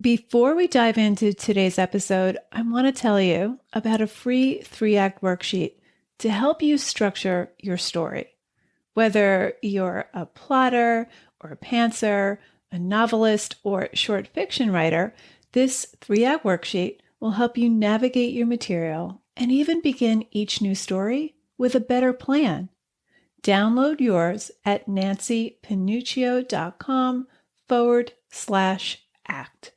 Before we dive into today's episode, I want to tell you about a free 3-act worksheet to help you structure your story. Whether you're a plotter or a pantser, a novelist, or short fiction writer, this 3-act worksheet will help you navigate your material and even begin each new story with a better plan. Download yours at nancypanuccio.com/act.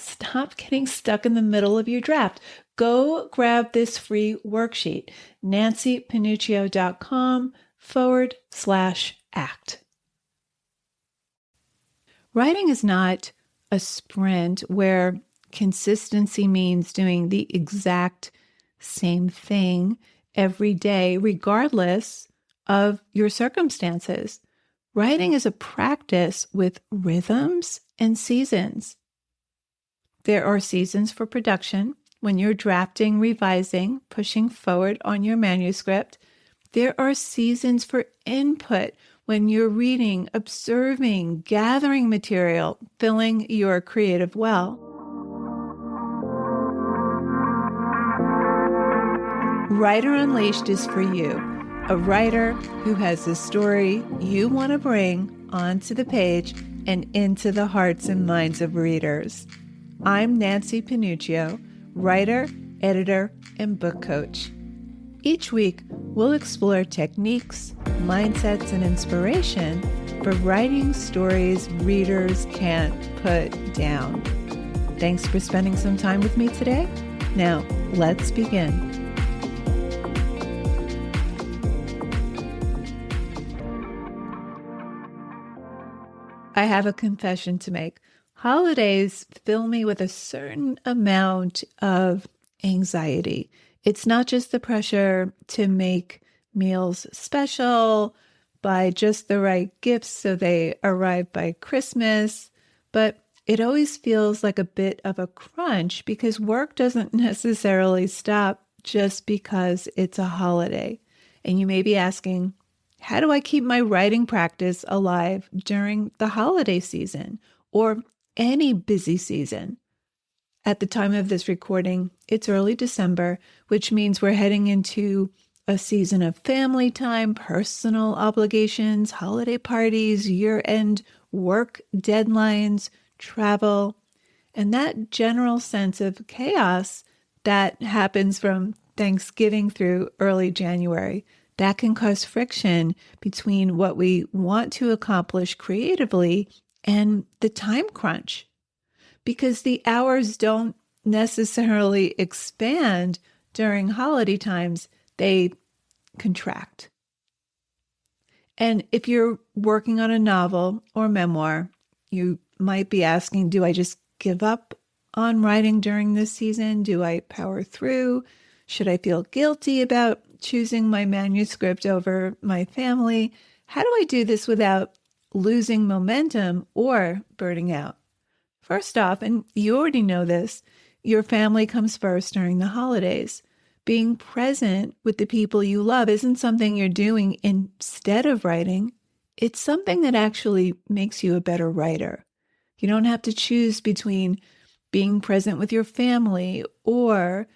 Stop getting stuck in the middle of your draft. Go grab this free worksheet, nancypanuccio.com/act. Writing is not a sprint where consistency means doing the exact same thing every day, regardless of your circumstances. Writing is a practice with rhythms and seasons. There are seasons for production, when you're drafting, revising, pushing forward on your manuscript. There are seasons for input, when you're reading, observing, gathering material, filling your creative well. Writer Unleashed is for you, a writer who has the story you want to bring onto the page and into the hearts and minds of readers. I'm Nancy Panuccio, writer, editor, and book coach. Each week, we'll explore techniques, mindsets, and inspiration for writing stories readers can't put down. Thanks for spending some time with me today. Now, let's begin. I have a confession to make. Holidays fill me with a certain amount of anxiety. It's not just the pressure to make meals special, buy just the right gifts so they arrive by Christmas, but it always feels like a bit of a crunch because work doesn't necessarily stop just because it's a holiday. And you may be asking, how do I keep my writing practice alive during the holiday season or any busy season? At the time of this recording, it's early December, which means we're heading into a season of family time, personal obligations, holiday parties, year-end work deadlines, travel, and that general sense of chaos that happens from Thanksgiving through early January. That can cause friction between what we want to accomplish creatively and the time crunch, because the hours don't necessarily expand during holiday times, they contract. And if you're working on a novel or memoir, you might be asking, do I just give up on writing during this season? Do I power through? Should I feel guilty about choosing my manuscript over my family? How do I do this without losing momentum or burning out? First off, and you already know this, your family comes first during the holidays. Being present with the people you love isn't something you're doing instead of writing. It's something that actually makes you a better writer. You don't have to choose between being present with your family or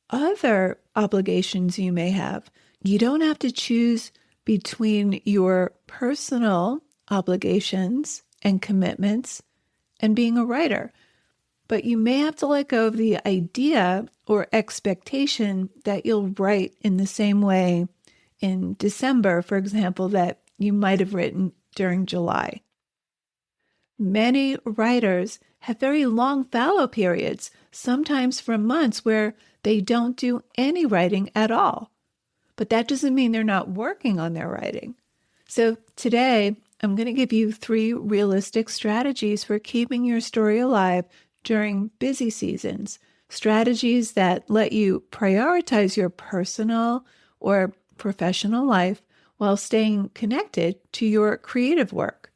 other obligations you may have. You don't have to choose between your personal obligations and commitments and being a writer. But you may have to let go of the idea or expectation that you'll write in the same way in December, for example, that you might have written during July. Many writers have very long fallow periods, sometimes for months, where they don't do any writing at all. But that doesn't mean they're not working on their writing. So today, I'm going to give you 3 realistic strategies for keeping your story alive during busy seasons. Strategies that let you prioritize your personal or professional life while staying connected to your creative work.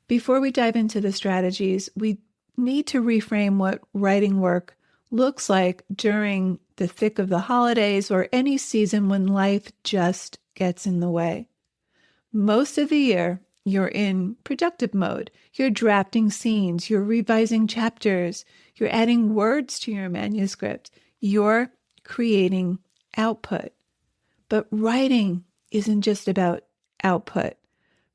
Before we dive into the strategies, we need to reframe what writing work looks like during the thick of the holidays or any season when life just gets in the way. Most of the year, you're in productive mode. You're drafting scenes, you're revising chapters, you're adding words to your manuscript, you're creating output. But writing isn't just about output.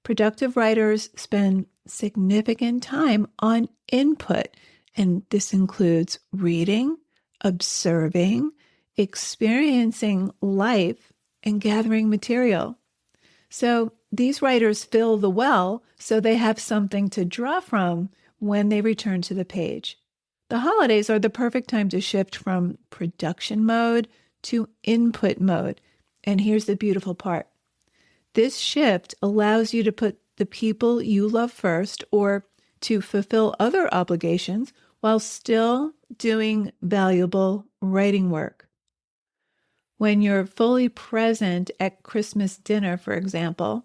Productive writers spend significant time on input, and this includes reading, observing, experiencing life, and gathering material. So these writers fill the well so they have something to draw from when they return to the page. The holidays are the perfect time to shift from production mode to input mode. And here's the beautiful part. This shift allows you to put the people you love first or to fulfill other obligations while still doing valuable writing work. When you're fully present at Christmas dinner, for example,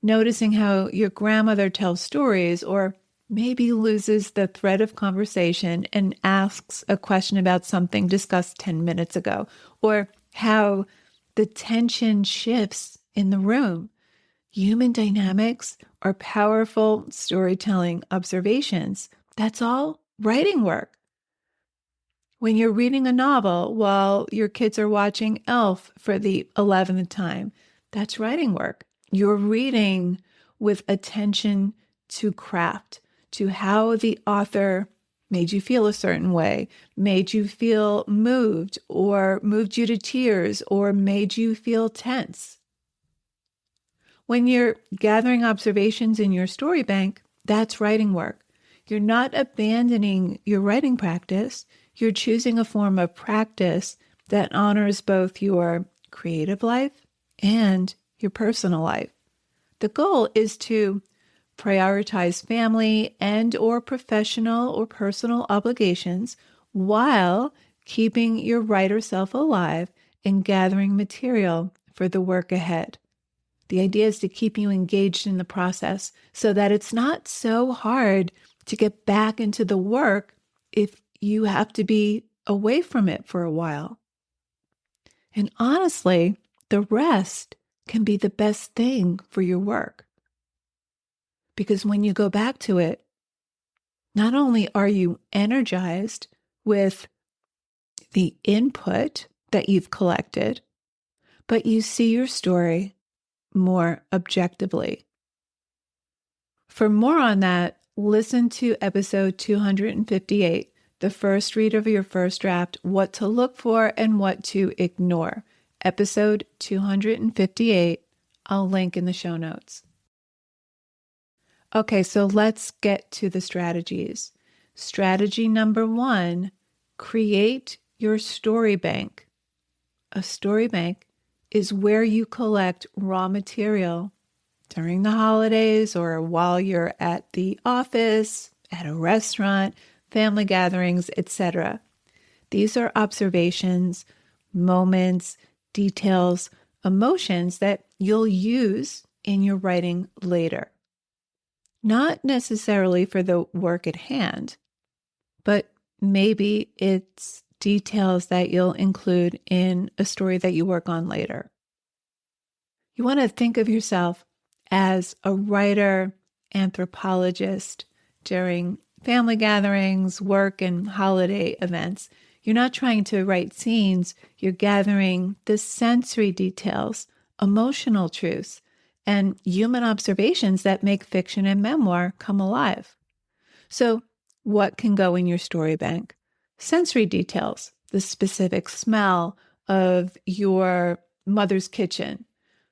noticing how your grandmother tells stories or maybe loses the thread of conversation and asks a question about something discussed 10 minutes ago, or how the tension shifts in the room. Human dynamics are powerful storytelling observations. That's all writing work. When you're reading a novel while your kids are watching Elf for the 11th time, that's writing work. You're reading with attention to craft, to how the author made you feel a certain way, made you feel moved, or moved you to tears, or made you feel tense. When you're gathering observations in your story bank, that's writing work. You're not abandoning your writing practice. You're choosing a form of practice that honors both your creative life and your personal life. The goal is to prioritize family and or professional or personal obligations while keeping your writer self alive and gathering material for the work ahead. The idea is to keep you engaged in the process so that it's not so hard to get back into the work if you have to be away from it for a while. And honestly, the rest can be the best thing for your work. Because when you go back to it, not only are you energized with the input that you've collected, but you see your story more objectively. For more on that, listen to episode 258, the first read of your first draft, what to look for and what to ignore. Episode 258, I'll link in the show notes. Okay, so let's get to the strategies. Strategy number 1, create your story bank. A story bank is where you collect raw material during the holidays or while you're at the office, at a restaurant, family gatherings, etc. These are observations, moments, details, emotions that you'll use in your writing later. Not necessarily for the work at hand, but maybe it's details that you'll include in a story that you work on later. You want to think of yourself as a writer, anthropologist during family gatherings, work, and holiday events. You're not trying to write scenes, you're gathering the sensory details, emotional truths, and human observations that make fiction and memoir come alive. So, what can go in your story bank? Sensory details, the specific smell of your mother's kitchen,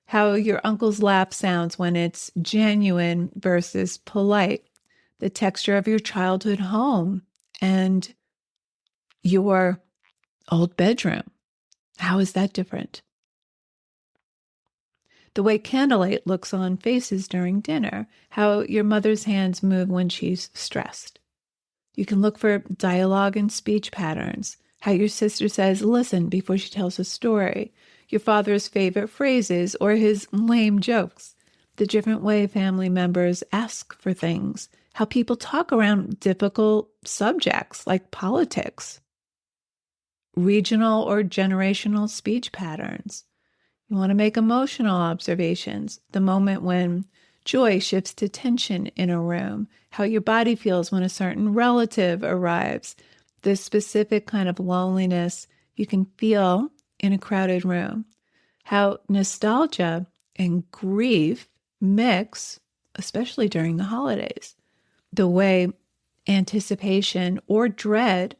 how your uncle's laugh sounds when it's genuine versus polite, the texture of your childhood home and your old bedroom. How is that different? The way candlelight looks on faces during dinner, how your mother's hands move when she's stressed. You can look for dialogue and speech patterns, how your sister says, listen, before she tells a story, your father's favorite phrases or his lame jokes, the different way family members ask for things, how people talk around difficult subjects like politics, regional or generational speech patterns. You want to make emotional observations, the moment when joy shifts to tension in a room, how your body feels when a certain relative arrives, the specific kind of loneliness you can feel in a crowded room, how nostalgia and grief mix, especially during the holidays, the way anticipation or dread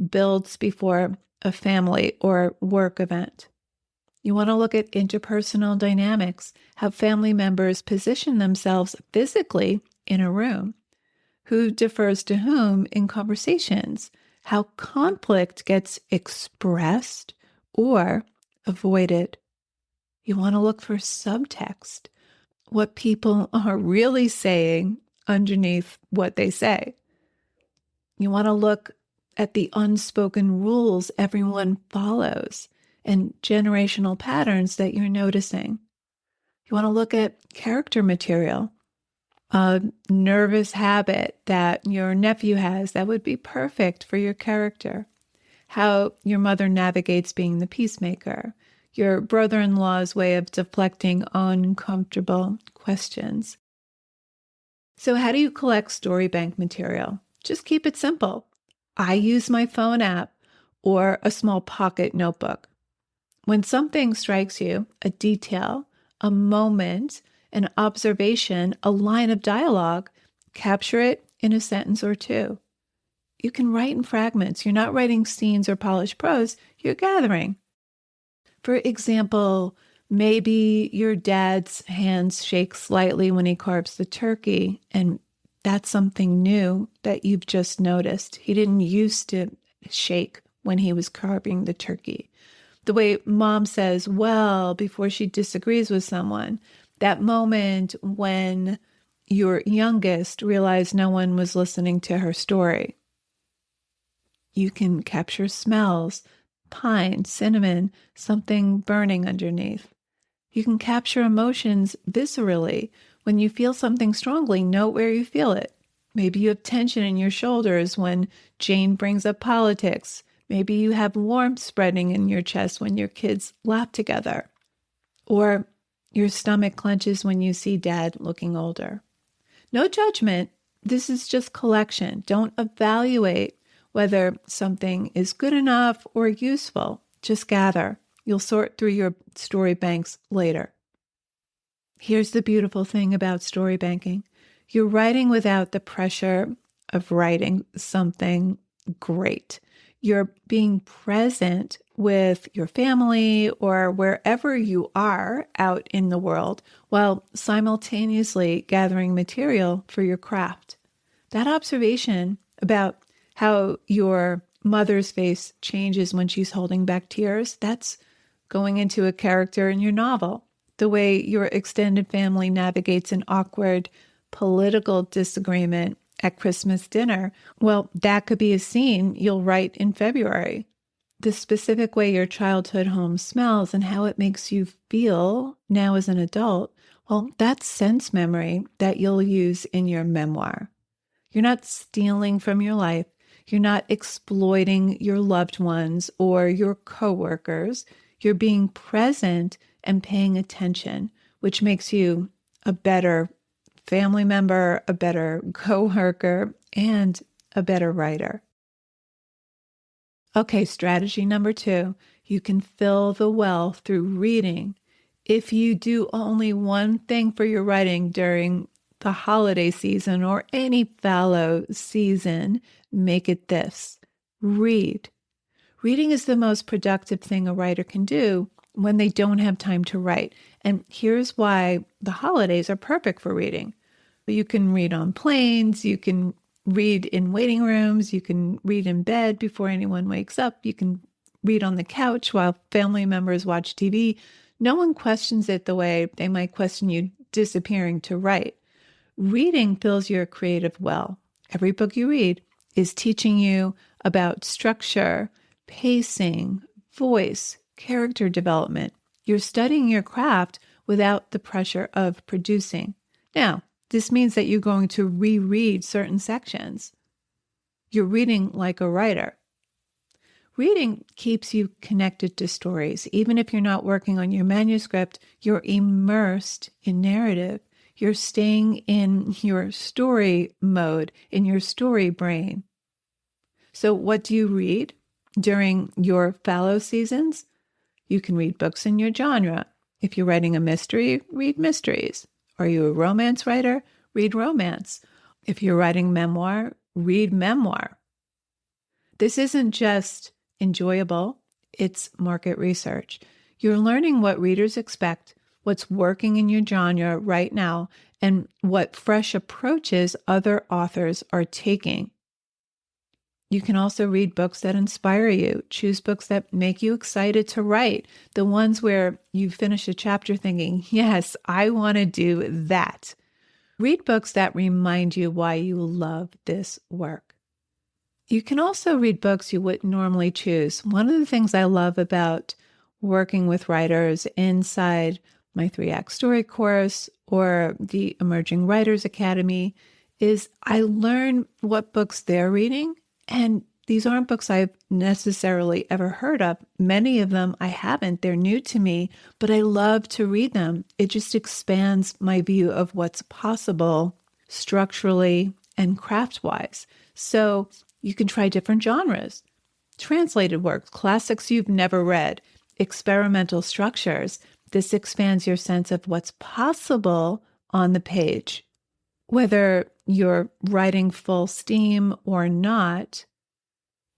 builds before a family or work event. You want to look at interpersonal dynamics, how family members position themselves physically in a room, who defers to whom in conversations, how conflict gets expressed or avoided. You want to look for subtext, what people are really saying underneath what they say. You want to look at the unspoken rules everyone follows and generational patterns that you're noticing. You want to look at character material, a nervous habit that your nephew has that would be perfect for your character, how your mother navigates being the peacemaker, your brother-in-law's way of deflecting uncomfortable questions. So how do you collect story bank material? Just keep it simple. I use my phone app or a small pocket notebook. When something strikes you, a detail, a moment, an observation, a line of dialogue, capture it in a sentence or two. You can write in fragments. You're not writing scenes or polished prose, you're gathering. For example, maybe your dad's hands shake slightly when he carves the turkey, and that's something new that you've just noticed. He didn't used to shake when he was carving the turkey. The way mom says, well, before she disagrees with someone, that moment when your youngest realized no one was listening to her story. You can capture smells, pine, cinnamon, something burning underneath. You can capture emotions viscerally. When you feel something strongly, note where you feel it. Maybe you have tension in your shoulders when Jane brings up politics. Maybe you have warmth spreading in your chest when your kids laugh together. Or your stomach clenches when you see dad looking older. No judgment. This is just collection. Don't evaluate whether something is good enough or useful. Just gather. You'll sort through your story banks later. Here's the beautiful thing about story banking. You're writing without the pressure of writing something great. You're being present with your family or wherever you are out in the world while simultaneously gathering material for your craft. That observation about how your mother's face changes when she's holding back tears, that's going into a character in your novel. The way your extended family navigates an awkward political disagreement at Christmas dinner, well, that could be a scene you'll write in February. The specific way your childhood home smells and how it makes you feel now as an adult, well, that's sense memory that you'll use in your memoir. You're not stealing from your life. You're not exploiting your loved ones or your coworkers. You're being present and paying attention, which makes you a better family member, a better coworker, and a better writer. Okay, strategy number 2, you can fill the well through reading. If you do only one thing for your writing during the holiday season or any fallow season, make it this: read. Reading is the most productive thing a writer can do when they don't have time to write. And here's why the holidays are perfect for reading. You can read on planes, you can read in waiting rooms, you can read in bed before anyone wakes up, you can read on the couch while family members watch TV. No one questions it the way they might question you disappearing to write. Reading fills your creative well. Every book you read is teaching you about structure, pacing, voice, character development. You're studying your craft without the pressure of producing. Now, this means that you're going to reread certain sections. You're reading like a writer. Reading keeps you connected to stories. Even if you're not working on your manuscript, you're immersed in narrative. You're staying in your story mode, in your story brain. So what do you read during your fallow seasons? You can read books in your genre. If you're writing a mystery, read mysteries. Are you a romance writer? Read romance. If you're writing memoir, read memoir. This isn't just enjoyable, it's market research. You're learning what readers expect, what's working in your genre right now, and what fresh approaches other authors are taking. You can also read books that inspire you. Choose books that make you excited to write. The ones where you finish a chapter thinking, yes, I want to do that. Read books that remind you why you love this work. You can also read books you wouldn't normally choose. One of the things I love about working with writers inside my 3-act story course or the Emerging Writers Academy is I learn what books they're reading. And these aren't books I've necessarily ever heard of. Many of them I haven't. They're new to me, but I love to read them. It just expands my view of what's possible structurally and craft-wise. So you can try different genres, translated works, classics you've never read, experimental structures. This expands your sense of what's possible on the page. Whether you're writing full steam or not,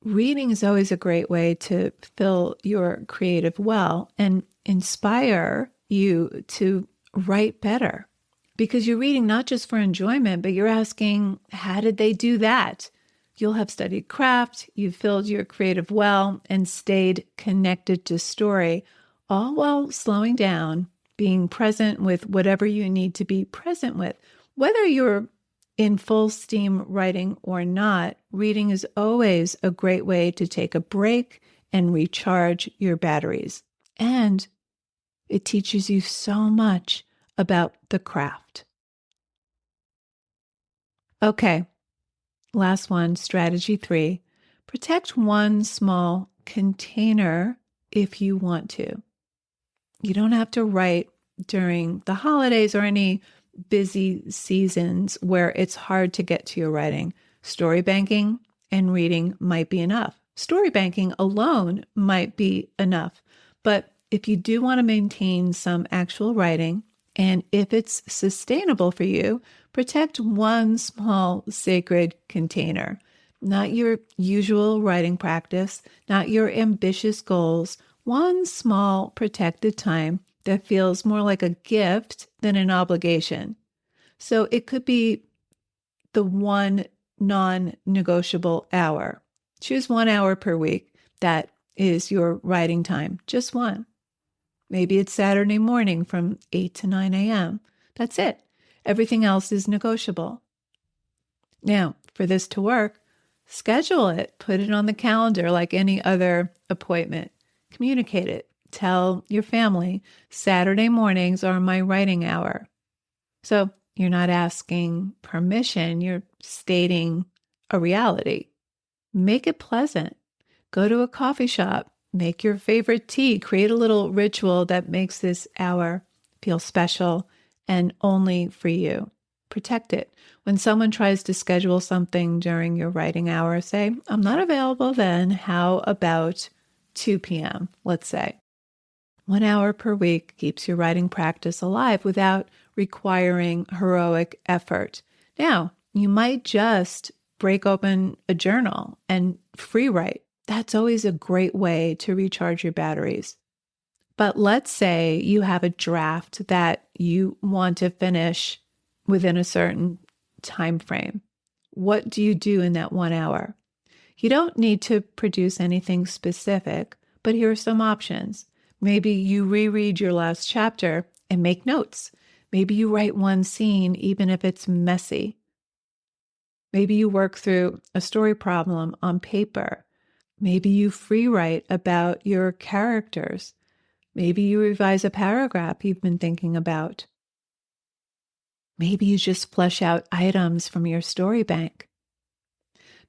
reading is always a great way to fill your creative well and inspire you to write better. Because you're reading not just for enjoyment, but you're asking, how did they do that? You'll have studied craft, you've filled your creative well, and stayed connected to story, all while slowing down, being present with whatever you need to be present with. Whether you're in full steam writing or not, reading is always a great way to take a break and recharge your batteries. And it teaches you so much about the craft. Okay, last one, strategy 3. Protect one small container if you want to. You don't have to write during the holidays or any busy seasons where it's hard to get to your writing. Story banking and reading might be enough. Story banking alone might be enough. But if you do want to maintain some actual writing, and if it's sustainable for you, protect one small sacred container. Not your usual writing practice, not your ambitious goals, one small protected time that feels more like a gift than an obligation. So it could be the one non-negotiable hour. Choose 1 hour per week. That is your writing time, just one. Maybe it's Saturday morning from 8 to 9 a.m. That's it. Everything else is negotiable. Now, for this to work, schedule it. Put it on the calendar like any other appointment. Communicate it. Tell your family, Saturday mornings are my writing hour. So you're not asking permission, you're stating a reality. Make it pleasant. Go to a coffee shop, make your favorite tea, create a little ritual that makes this hour feel special and only for you. Protect it. When someone tries to schedule something during your writing hour, say, I'm not available then. How about 2 p.m., let's say? 1 hour per week keeps your writing practice alive without requiring heroic effort. Now, you might just break open a journal and free write. That's always a great way to recharge your batteries. But let's say you have a draft that you want to finish within a certain time frame. What do you do in that 1 hour? You don't need to produce anything specific, but here are some options. Maybe you reread your last chapter and make notes. Maybe you write one scene, even if it's messy. Maybe you work through a story problem on paper. Maybe you free write about your characters. Maybe you revise a paragraph you've been thinking about. Maybe you just flesh out items from your story bank.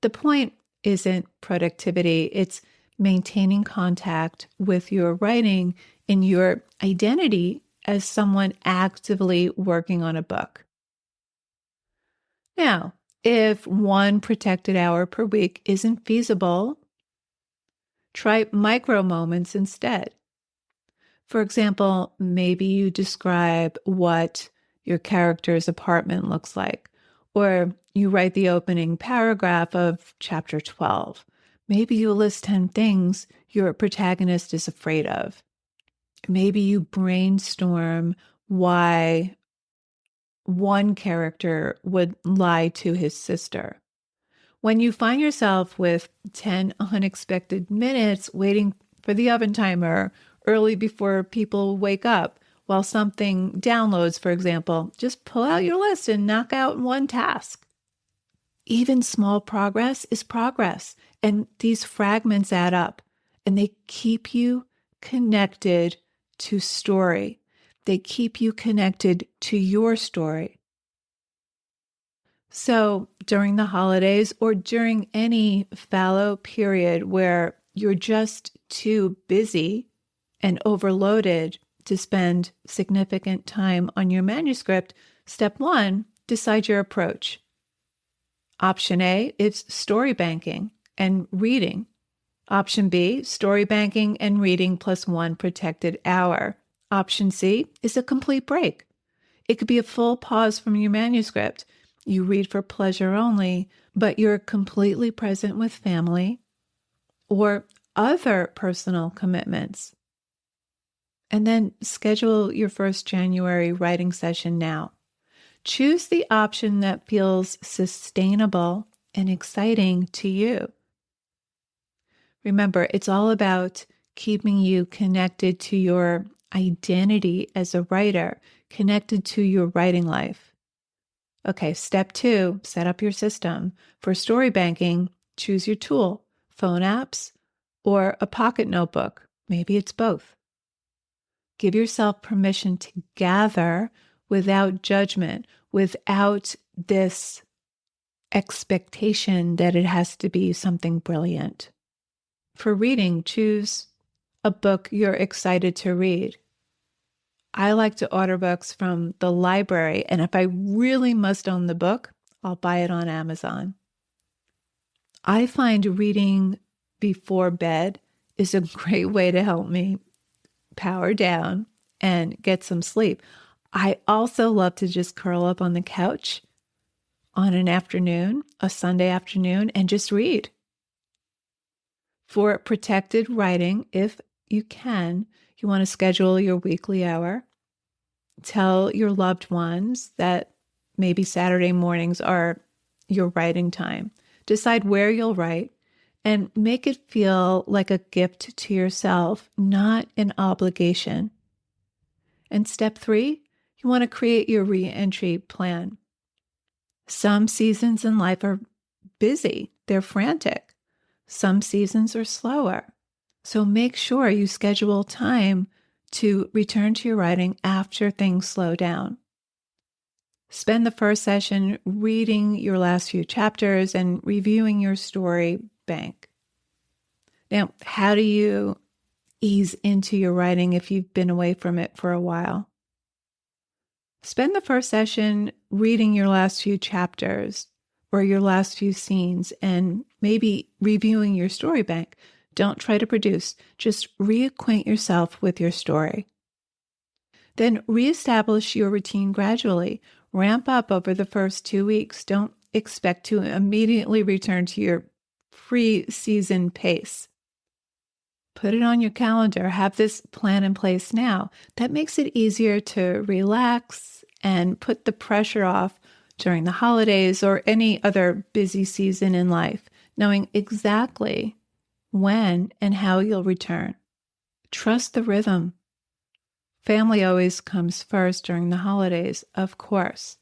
The point isn't productivity, it's maintaining contact with your writing and your identity as someone actively working on a book. Now, if one protected hour per week isn't feasible, try micro moments instead. For example, maybe you describe what your character's apartment looks like, or you write the opening paragraph of chapter 12. Maybe you list 10 things your protagonist is afraid of. Maybe you brainstorm why one character would lie to his sister. When you find yourself with 10 unexpected minutes waiting for the oven timer early before people wake up while something downloads, for example, just pull out your list and knock out one task. Even small progress is progress, and these fragments add up, and they keep you connected to story. They keep you connected to your story. So during the holidays or during any fallow period where you're just too busy and overloaded to spend significant time on your manuscript, step 1, decide your approach. Option A is story banking and reading. Option B, story banking and reading plus 1 protected hour. Option C is a complete break. It could be a full pause from your manuscript. You read for pleasure only, but you're completely present with family or other personal commitments. And then schedule your first January writing session now. Choose the option that feels sustainable and exciting to you. Remember, it's all about keeping you connected to your identity as a writer, connected to your writing life. Okay, step 2, set up your system. For story banking, choose your tool, phone apps, or a pocket notebook. Maybe it's both. Give yourself permission to gather without judgment, without this expectation that it has to be something brilliant. For reading, choose a book you're excited to read. I like to order books from the library, and if I really must own the book, I'll buy it on Amazon. I find reading before bed is a great way to help me power down and get some sleep. I also love to just curl up on the couch on an afternoon, a Sunday afternoon, and just read. For protected writing, if you can, you want to schedule your weekly hour. Tell your loved ones that maybe Saturday mornings are your writing time. Decide where you'll write and make it feel like a gift to yourself, not an obligation. And step 3, you want to create your re-entry plan. Some seasons in life are busy, they're frantic. Some seasons are slower. So make sure you schedule time to return to your writing after things slow down. Spend the first session reading your last few chapters and reviewing your story bank. Now, how do you ease into your writing if you've been away from it for a while? Spend the first session reading your last few chapters or your last few scenes and maybe reviewing your story bank. Don't try to produce, just reacquaint yourself with your story. Then reestablish your routine gradually. Ramp up over the first 2 weeks. Don't expect to immediately return to your pre-season pace. Put it on your calendar. Have this plan in place now. That makes it easier to relax and put the pressure off during the holidays or any other busy season in life, knowing exactly when and how you'll return. Trust the rhythm. Family always comes first during the holidays, of course.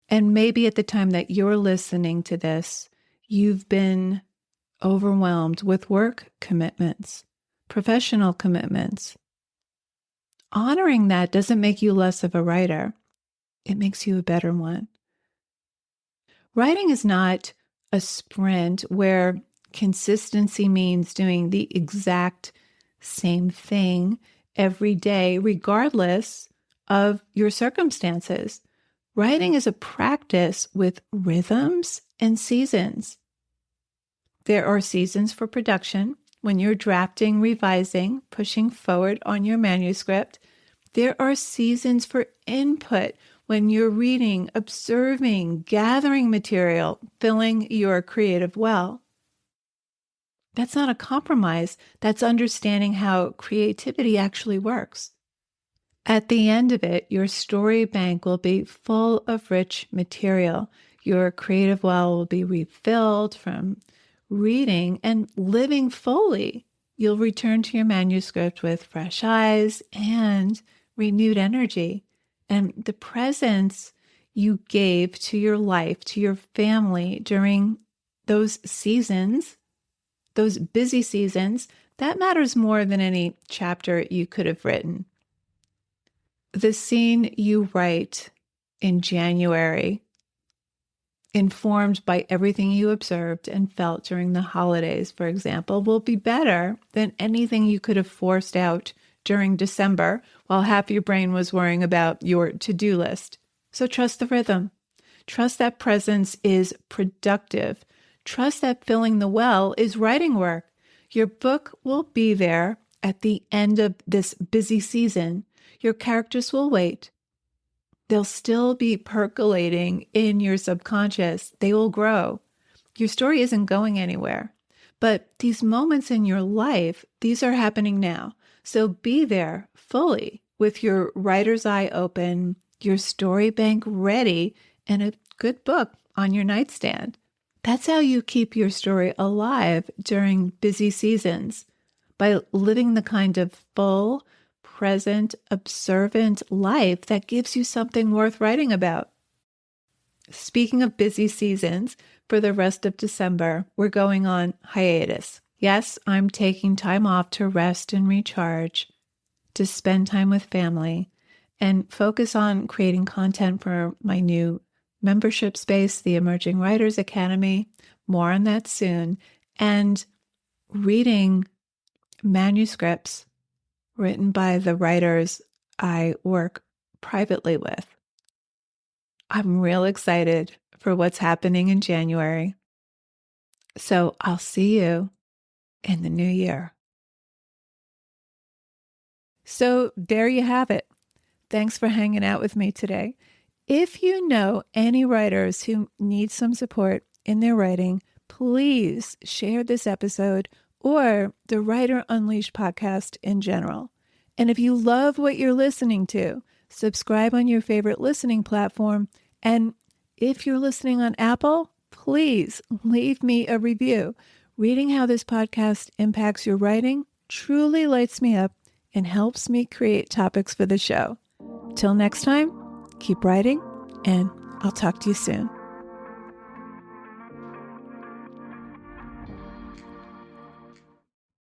And maybe at the time that you're listening to this, you've been overwhelmed with work commitments, professional commitments. Honoring that doesn't make you less of a writer. It makes you a better one. Writing is not a sprint where consistency means doing the exact same thing every day, regardless of your circumstances. Writing is a practice with rhythms and seasons. There are seasons for production when you're drafting, revising, pushing forward on your manuscript. There are seasons for input when you're reading, observing, gathering material, filling your creative well. That's not a compromise. That's understanding how creativity actually works. At the end of it, your story bank will be full of rich material. Your creative well will be refilled from reading and living fully. You'll return to your manuscript with fresh eyes and renewed energy. And the presence you gave to your life, to your family during those seasons, those busy seasons, that matters more than any chapter you could have written. The scene you write in January, informed by everything you observed and felt during the holidays, for example, will be better than anything you could have forced out during December while half your brain was worrying about your to-do list. So trust the rhythm. Trust that presence is productive. Trust that filling the well is writing work. Your book will be there at the end of this busy season. Your characters will wait. They'll still be percolating in your subconscious. They will grow. Your story isn't going anywhere. But these moments in your life, these are happening now. So be there fully with your writer's eye open, your story bank ready, and a good book on your nightstand. That's how you keep your story alive during busy seasons, by living the kind of full, present, observant life that gives you something worth writing about. Speaking of busy seasons, for the rest of December, we're going on hiatus. Yes, I'm taking time off to rest and recharge, to spend time with family, and focus on creating content for my new membership space, the Emerging Writers Academy. More on that soon. And reading manuscripts written by the writers I work privately with. I'm real excited for what's happening in January. So I'll see you in the new year. So there you have it. Thanks for hanging out with me today. If you know any writers who need some support in their writing, please share this episode or the Writer Unleashed podcast in general. And if you love what you're listening to, subscribe on your favorite listening platform. And if you're listening on Apple, please leave me a review. Reading how this podcast impacts your writing truly lights me up and helps me create topics for the show. Till next time, keep writing, and I'll talk to you soon.